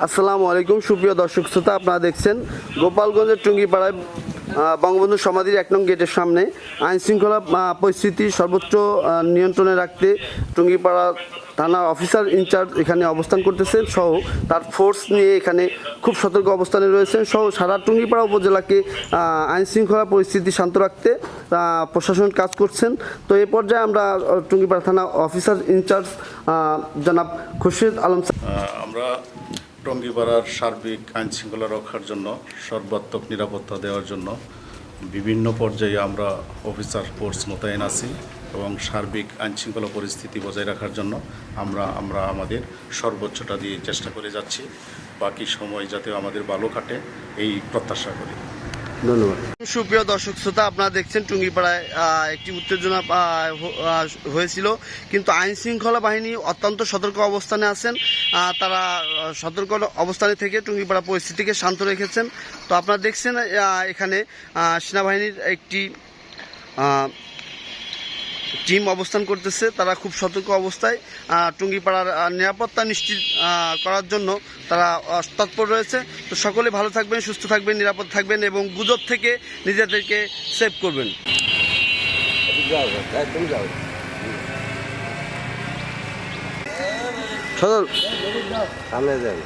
আসসালামু আলাইকুম সুপ্রিয় দর্শক শ্রোতা, আপনারা দেখছেন গোপালগঞ্জের টুঙ্গিপাড়ায় বঙ্গবন্ধু সমাধির ১ নং গেটের সামনে আইনশৃঙ্খলা পরিস্থিতি সর্বোচ্চ নিয়ন্ত্রণে রাখতে টুঙ্গিপাড়া থানা অফিসার ইনচার্জ এখানে অবস্থান করতেছেন সহ তার ফোর্স নিয়ে এখানে খুব সতর্ক অবস্থানে রয়েছেন সহ সারা টুঙ্গিপাড়া উপজেলাকে আইনশৃঙ্খলা পরিস্থিতি শান্ত রাখতে প্রশাসন কাজ করছেন। তো এ পর্যায়ে আমরা টুঙ্গিপাড়া থানা অফিসার ইনচার্জ জনাব খুরশিদ আলম আমরা টঙ্গীপাড়ার সার্বিক আইনশৃঙ্খলা রক্ষার জন্য সর্বাত্মক নিরাপত্তা দেওয়ার জন্য বিভিন্ন পর্যায়ে আমরা অফিসার ফোর্স মোতায়েন আছি এবং সার্বিক আইনশৃঙ্খলা পরিস্থিতি বজায় রাখার জন্য আমরা আমাদের সর্বোচ্চটা দিয়ে চেষ্টা করে যাচ্ছি। বাকি সময় যাতে আমাদের ভালো কাটে এই প্রত্যাশা করি। ধন্যবাদ। সুপ্রিয় দর্শক শ্রোতা, আপনারা দেখছেন টুঙ্গিপাড়ায় একটি উত্তেজনা হয়েছিল, কিন্তু আইন শৃঙ্খলা বাহিনী অত্যন্ত সতর্ক অবস্থানে আছেন। তারা সতর্ক অবস্থানে থেকে টুঙ্গিপাড়া পরিস্থিতিকে শান্ত রেখেছেন। তো আপনারা দেখছেন এখানে সেনাবাহিনীর একটি টিম অবস্থান করতেছে। তারা খুব সতর্ক অবস্থায় টুঙ্গিপাড়ার নিরাপত্তা নিশ্চিত করার জন্য তারা তৎপর রয়েছে। তো সকলে ভালো থাকবেন, সুস্থ থাকবেন, নিরাপদ থাকবেন এবং গুজব থেকে নিজেদেরকে সেভ করবেন। সামনে যান।